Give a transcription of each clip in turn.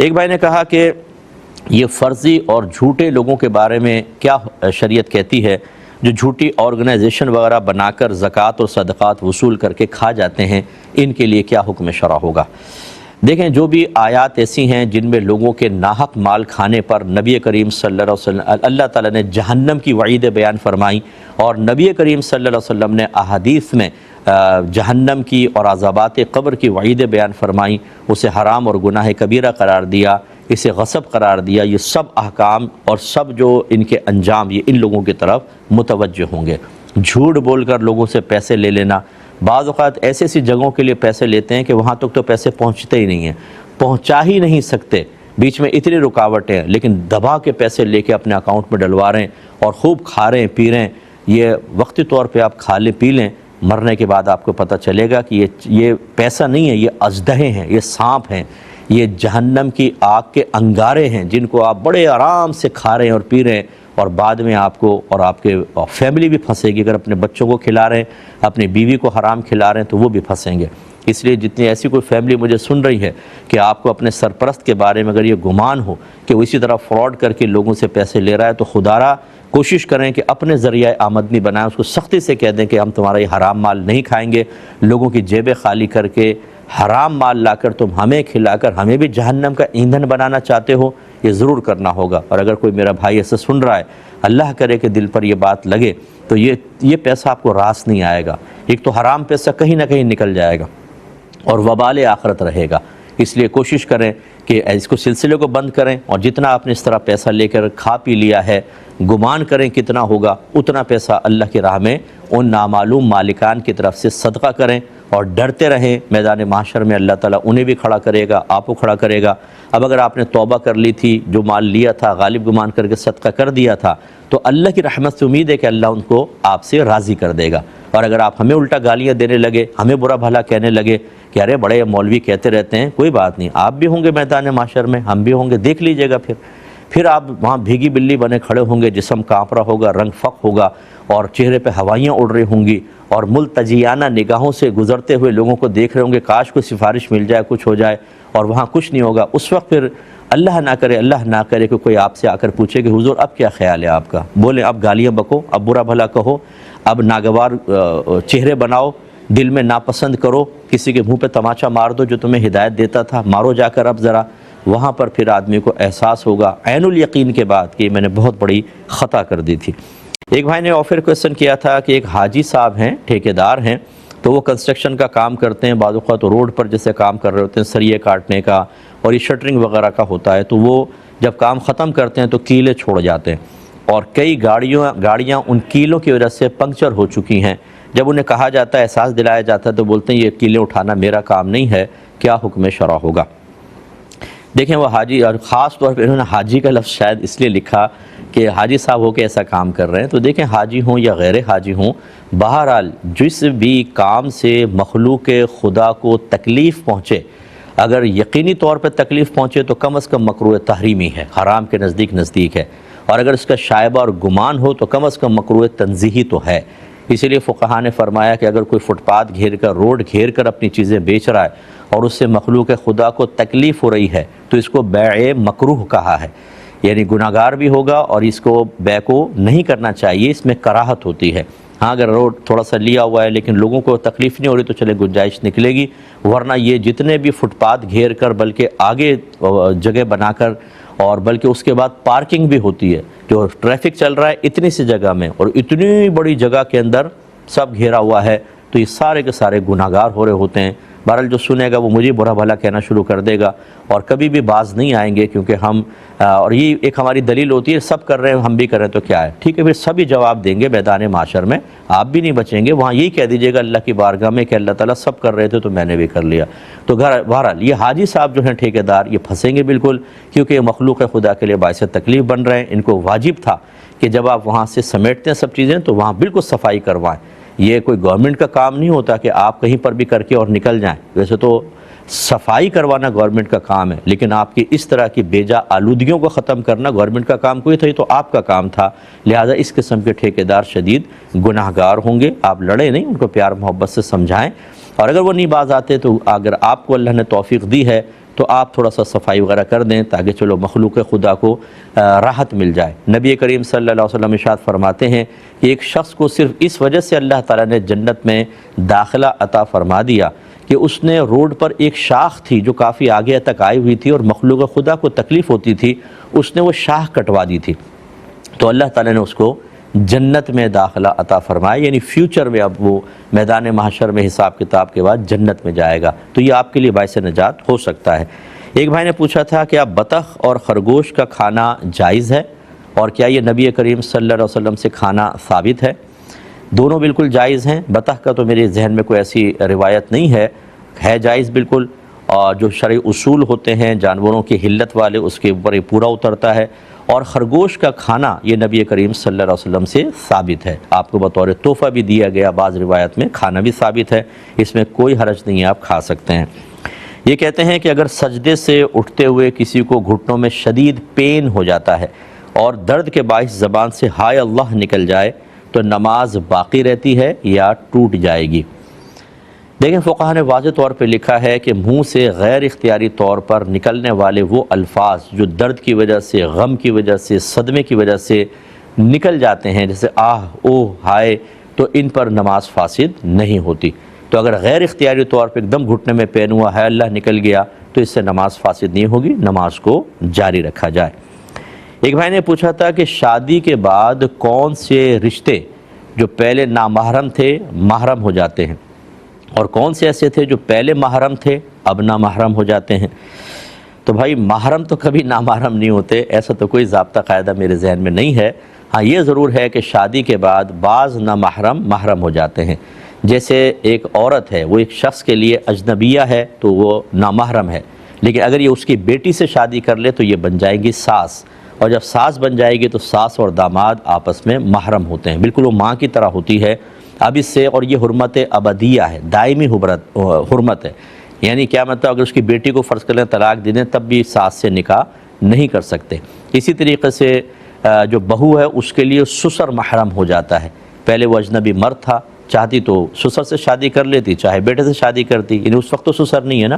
ایک بھائی نے کہا کہ یہ فرضی اور جھوٹے لوگوں کے بارے میں کیا شریعت کہتی ہے جو جھوٹی آرگنائزیشن وغیرہ بنا کر زکوٰۃ اور صدقات وصول کر کے کھا جاتے ہیں، ان کے لیے کیا حکم شرع ہوگا؟ دیکھیں، جو بھی آیات ایسی ہیں جن میں لوگوں کے ناحق مال کھانے پر نبی کریم صلی اللہ علیہ وسلم اللہ تعالیٰ نے جہنم کی وعید بیان فرمائی، اور نبی کریم صلی اللہ علیہ وسلم نے احادیث میں جہنم کی اور عذابات قبر کی وعید بیان فرمائی، اسے حرام اور گناہ کبیرہ قرار دیا، اسے غصب قرار دیا، یہ سب احکام اور سب جو ان کے انجام یہ ان لوگوں کی طرف متوجہ ہوں گے۔ جھوٹ بول کر لوگوں سے پیسے لے لینا، بعض اوقات ایسی ایسی جگہوں کے لیے پیسے لیتے ہیں کہ وہاں تک تو پیسے پہنچتے ہی نہیں ہیں، پہنچا ہی نہیں سکتے، بیچ میں اتنی رکاوٹیں ہیں، لیکن دبا کے پیسے لے کے اپنے اکاؤنٹ میں ڈلوا رہے ہیں اور خوب کھا رہے ہیں پی رہے ہیں۔ یہ وقتی طور پہ آپ کھا لیں پی لیں، مرنے کے بعد آپ کو پتہ چلے گا کہ یہ پیسہ نہیں ہے، یہ اژدہے ہیں، یہ سانپ ہیں، یہ جہنم کی آگ کے انگارے ہیں جن کو آپ بڑے آرام سے کھا رہے ہیں اور پی رہے ہیں، اور بعد میں آپ کو اور آپ کے فیملی بھی پھنسے گی۔ اگر اپنے بچوں کو کھلا رہے ہیں، اپنی بیوی کو حرام کھلا رہے ہیں تو وہ بھی پھنسیں گے۔ اس لیے جتنی ایسی کوئی فیملی مجھے سن رہی ہے کہ آپ کو اپنے سرپرست کے بارے میں اگر یہ گمان ہو کہ وہ اسی طرح فراڈ کر کے لوگوں سے پیسے لے رہا ہے، تو خدارا کوشش کریں کہ اپنے ذریعہ آمدنی بنائیں، اس کو سختی سے کہہ دیں کہ ہم تمہارا یہ حرام مال نہیں کھائیں گے، لوگوں کی جیبیں خالی کر کے حرام مال لا کر تم ہمیں کھلا کر ہمیں بھی جہنم کا ایندھن بنانا چاہتے ہو، یہ ضرور کرنا ہوگا۔ اور اگر کوئی میرا بھائی ایسے سن رہا ہے، اللہ کرے کہ دل پر یہ بات لگے، تو یہ پیسہ آپ کو راس نہیں آئے گا، ایک تو حرام پیسہ کہیں نہ کہیں نکل جائے گا اور وبال آخرت رہے گا۔ اس لیے کوشش کریں کہ اس کو سلسلے کو بند کریں، اور جتنا آپ نے اس طرح پیسہ لے کر کھا پی لیا ہے، گمان کریں کتنا ہوگا، اتنا پیسہ اللہ کی راہ میں ان نامعلوم مالکان کی طرف سے صدقہ کریں، اور ڈرتے رہیں میدان محشر میں اللہ تعالیٰ انہیں بھی کھڑا کرے گا، آپ کو کھڑا کرے گا۔ اب اگر آپ نے توبہ کر لی تھی، جو مال لیا تھا غالب گمان کر کے صدقہ کر دیا تھا، تو اللہ کی رحمت سے امید ہے کہ اللہ ان کو آپ سے راضی کر دے گا۔ اور اگر آپ ہمیں الٹا گالیاں دینے لگے، ہمیں برا بھلا کہنے لگے کہ ارے بڑے مولوی کہتے رہتے ہیں، کوئی بات نہیں، آپ بھی ہوں گے میدان محشر میں، ہم بھی ہوں گے، دیکھ لیجئے گا۔ پھر آپ وہاں بھیگی بلی بنے کھڑے ہوں گے، جسم کانپ رہا ہوگا، رنگ فق ہوگا، اور چہرے پہ ہوائیاں اڑ رہی ہوں گی، اور ملتجیانہ نگاہوں سے گزرتے ہوئے لوگوں کو دیکھ رہے ہوں گے، کاش کوئی سفارش مل جائے، کچھ ہو جائے، اور وہاں کچھ نہیں ہوگا۔ اس وقت پھر اللہ نہ کرے کہ کوئی آپ سے آ کر پوچھے کہ حضور اب کیا خیال ہے آپ کا، بولیں اب گالیاں بکو، اب برا بھلا کہو، اب ناگوار چہرے بناؤ، دل میں ناپسند کرو، کسی کے منہ پہ تماچا مار دو جو تمہیں ہدایت دیتا تھا، مارو جا کر اب ذرا۔ وہاں پر پھر آدمی کو احساس ہوگا عین الیقین کے بعد کہ میں نے بہت بڑی خطا کر دی تھی۔ ایک بھائی نے آفر کویسچن کیا تھا کہ ایک حاجی صاحب ہیں، ٹھیکیدار ہیں، تو وہ کنسٹرکشن کا کام کرتے ہیں، بعض اوقات روڈ پر جیسے کام کر رہے ہوتے ہیں، سریے کاٹنے کا اور یہ شٹرنگ وغیرہ کا ہوتا ہے، تو وہ جب کام ختم کرتے ہیں تو کیلیں چھوڑ جاتے ہیں، اور کئی گاڑیاں ان کیلوں کی وجہ سے پنکچر ہو چکی ہیں۔ جب انہیں کہا جاتا ہے، احساس دلایا جاتا ہے، تو بولتے ہیں یہ کیلیں اٹھانا میرا کام نہیں ہے، کیا حکم شرع ہوگا؟ دیکھیں، وہ حاجی، اور خاص طور پہ انہوں نے حاجی کا لفظ شاید اس لیے لکھا کہ حاجی صاحب ہو کے ایسا کام کر رہے ہیں، تو دیکھیں حاجی ہوں یا غیر حاجی ہوں، بہرحال جس بھی کام سے مخلوق خدا کو تکلیف پہنچے، اگر یقینی طور پہ تکلیف پہنچے تو کم از کم مکروہ تحریمی ہے، حرام کے نزدیک ہے، اور اگر اس کا شائبہ اور گمان ہو تو کم از کم مکروہ تنزیہی تو ہے۔ اسی لیے فقہاء نے فرمایا کہ اگر کوئی فٹ پاتھ گھیر کر، روڈ گھیر کر اپنی چیزیں بیچ رہا ہے اور اس سے مخلوق خدا کو تکلیف ہو رہی ہے تو اس کو بیع مکروہ کہا ہے، یعنی گناہگار بھی ہوگا اور اس کو بیع کو نہیں کرنا چاہیے، اس میں کراہت ہوتی ہے۔ ہاں اگر روڈ تھوڑا سا لیا ہوا ہے لیکن لوگوں کو تکلیف نہیں ہو رہی تو چلے گنجائش نکلے گی، ورنہ یہ جتنے بھی فٹ پاتھ گھیر کر بلکہ آگے جگہ بنا کر، اور بلکہ اس کے بعد پارکنگ بھی ہوتی ہے، جو ٹریفک چل رہا ہے اتنی سی جگہ میں اور اتنی بڑی جگہ کے اندر سب گھیرا ہوا ہے، تو یہ سارے کے سارے گناہگار ہو رہے ہوتے ہیں۔ بہرحال جو سنے گا وہ مجھے برا بھلا کہنا شروع کر دے گا اور کبھی بھی باز نہیں آئیں گے، کیونکہ ہم اور یہ ایک ہماری دلیل ہوتی ہے، سب کر رہے ہیں ہم بھی کر رہے ہیں تو کیا ہے، ٹھیک ہے، پھر سبھی جواب دیں گے میدان معاشر میں، آپ بھی نہیں بچیں گے۔ وہاں یہی کہہ دیجئے گا اللہ کی بارگاہ میں کہ اللہ تعالیٰ سب کر رہے تھے تو میں نے بھی کر لیا۔ تو بہرحال یہ حاجی صاحب جو ہیں ٹھیکیدار، یہ پھنسیں گے بالکل، کیونکہ یہ مخلوق خدا کے لیے باعث تکلیف بن رہے ہیں۔ ان کو واجب تھا کہ جب آپ وہاں سے سمیٹتے ہیں سب چیزیں تو وہاں بالکل صفائی کروائیں۔ یہ کوئی گورنمنٹ کا کام نہیں ہوتا کہ آپ کہیں پر بھی کر کے اور نکل جائیں، ویسے تو صفائی کروانا گورنمنٹ کا کام ہے، لیکن آپ کی اس طرح کی بیجا آلودگیوں کو ختم کرنا گورنمنٹ کا کام کوئی تھا، یہ تو آپ کا کام تھا۔ لہٰذا اس قسم کے ٹھیکیدار شدید گناہگار ہوں گے، آپ لڑیں نہیں، ان کو پیار محبت سے سمجھائیں، اور اگر وہ نہیں باز آتے تو اگر آپ کو اللہ نے توفیق دی ہے تو آپ تھوڑا سا صفائی وغیرہ کر دیں تاکہ چلو مخلوق خدا کو راحت مل جائے۔ نبی کریم صلی اللہ علیہ وسلم ارشاد فرماتے ہیں کہ ایک شخص کو صرف اس وجہ سے اللہ تعالیٰ نے جنت میں داخلہ عطا فرما دیا کہ اس نے روڈ پر ایک شاخ تھی جو کافی آگے تک آئی ہوئی تھی اور مخلوق خدا کو تکلیف ہوتی تھی، اس نے وہ شاخ کٹوا دی تھی، تو اللہ تعالیٰ نے اس کو جنت میں داخلہ عطا فرمایا، یعنی فیوچر میں اب وہ میدان محشر میں حساب کتاب کے بعد جنت میں جائے گا، تو یہ آپ کے لیے باعث نجات ہو سکتا ہے۔ ایک بھائی نے پوچھا تھا کہ بطخ اور خرگوش کا کھانا جائز ہے اور کیا یہ نبی کریم صلی اللہ علیہ وسلم سے کھانا ثابت ہے؟ دونوں بالکل جائز ہیں۔ بطخ کا تو میرے ذہن میں کوئی ایسی روایت نہیں ہے جائز بالکل، اور جو شرعی اصول ہوتے ہیں جانوروں کی حلت والے اس کے اوپر یہ پورا اترتا ہے، اور خرگوش کا کھانا یہ نبی کریم صلی اللہ علیہ وسلم سے ثابت ہے، آپ کو بطور تحفہ بھی دیا گیا، بعض روایت میں کھانا بھی ثابت ہے، اس میں کوئی حرج نہیں ہے، آپ کھا سکتے ہیں۔ یہ کہتے ہیں کہ اگر سجدے سے اٹھتے ہوئے کسی کو گھٹنوں میں شدید پین ہو جاتا ہے اور درد کے باعث زبان سے ہائے اللہ نکل جائے تو نماز باقی رہتی ہے یا ٹوٹ جائے گی؟ لیکن فقہاء نے واضح طور پہ لکھا ہے کہ منہ سے غیر اختیاری طور پر نکلنے والے وہ الفاظ جو درد کی وجہ سے، غم کی وجہ سے، صدمے کی وجہ سے نکل جاتے ہیں، جیسے آہ، اوہ، ہائے، تو ان پر نماز فاسد نہیں ہوتی۔ تو اگر غیر اختیاری طور پہ ایک دم گھٹنے میں پین ہوا، ہائے اللہ نکل گیا، تو اس سے نماز فاسد نہیں ہوگی، نماز کو جاری رکھا جائے۔ ایک بھائی نے پوچھا تھا کہ شادی کے بعد کون سے رشتے جو پہلے نامحرم تھے محرم ہو جاتے ہیں، اور کون سے ایسے تھے جو پہلے محرم تھے اب نامحرم ہو جاتے ہیں؟ تو بھائی محرم تو کبھی نامحرم نہیں ہوتے، ایسا تو کوئی ضابطہ قاعدہ میرے ذہن میں نہیں ہے۔ ہاں یہ ضرور ہے کہ شادی کے بعد بعض نامحرم محرم ہو جاتے ہیں، جیسے ایک عورت ہے وہ ایک شخص کے لیے اجنبیہ ہے تو وہ نامحرم ہے، لیکن اگر یہ اس کی بیٹی سے شادی کر لے تو یہ بن جائے گی ساس، اور جب ساس بن جائے گی تو ساس اور داماد آپس میں محرم ہوتے ہیں، بالکل وہ ماں کی طرح ہوتی ہے اب اس سے، اور یہ حرمت ابدیہ ہے، دائمی حرمت ہے، یعنی کیا مطلب اگر اس کی بیٹی کو فرض کر لیں طلاق دے دیں تب بھی ساس سے نکاح نہیں کر سکتے۔ اسی طریقے سے جو بہو ہے اس کے لیے سسر محرم ہو جاتا ہے، پہلے وہ اجنبی مرد تھا، چاہتی تو سسر سے شادی کر لیتی، چاہے بیٹے سے شادی کرتی، یعنی اس وقت تو سسر نہیں ہے نا،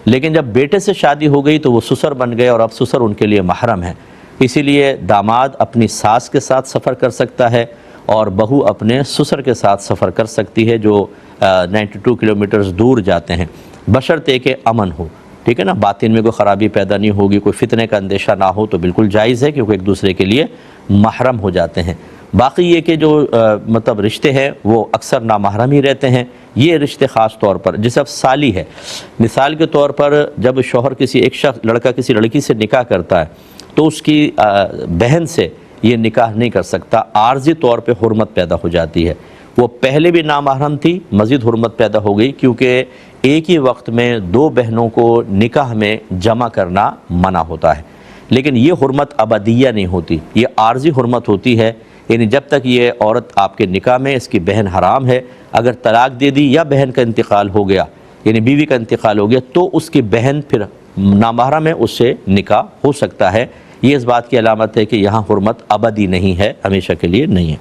لیکن جب بیٹے سے شادی ہو گئی تو وہ سسر بن گئے اور اب سسر ان کے لیے محرم ہے۔ اسی لیے داماد اپنی ساس کے ساتھ سفر کر سکتا ہے اور بہو اپنے سسر کے ساتھ سفر کر سکتی ہے جو 92 کلومیٹرز دور جاتے ہیں، بشرطے کہ امن ہو، ٹھیک ہے نا، باطن میں کوئی خرابی پیدا نہیں ہوگی، کوئی فتنے کا اندیشہ نہ ہو تو بالکل جائز ہے، کیونکہ ایک دوسرے کے لیے محرم ہو جاتے ہیں۔ باقی یہ کہ جو مطلب رشتے ہیں وہ اکثر نامحرم ہی رہتے ہیں، یہ رشتے خاص طور پر جیسے اب سالی ہے، مثال کے طور پر جب شوہر ایک شخص لڑکا کسی لڑکی سے نکاح کرتا ہے تو اس کی بہن سے یہ نکاح نہیں کر سکتا، عارضی طور پہ حرمت پیدا ہو جاتی ہے، وہ پہلے بھی نامحرم تھی، مزید حرمت پیدا ہو گئی، کیونکہ ایک ہی وقت میں دو بہنوں کو نکاح میں جمع کرنا منع ہوتا ہے، لیکن یہ حرمت ابدیہ نہیں ہوتی، یہ عارضی حرمت ہوتی ہے، یعنی جب تک یہ عورت آپ کے نکاح میں، اس کی بہن حرام ہے، اگر طلاق دے دی یا بہن کا انتقال ہو گیا، یعنی بیوی کا انتقال ہو گیا، تو اس کی بہن پھر نامحرم ہے، اس سے نکاح ہو سکتا ہے۔ یہ اس بات کی علامت ہے کہ یہاں حرمت ابدی نہیں ہے، ہمیشہ کے لیے نہیں ہے۔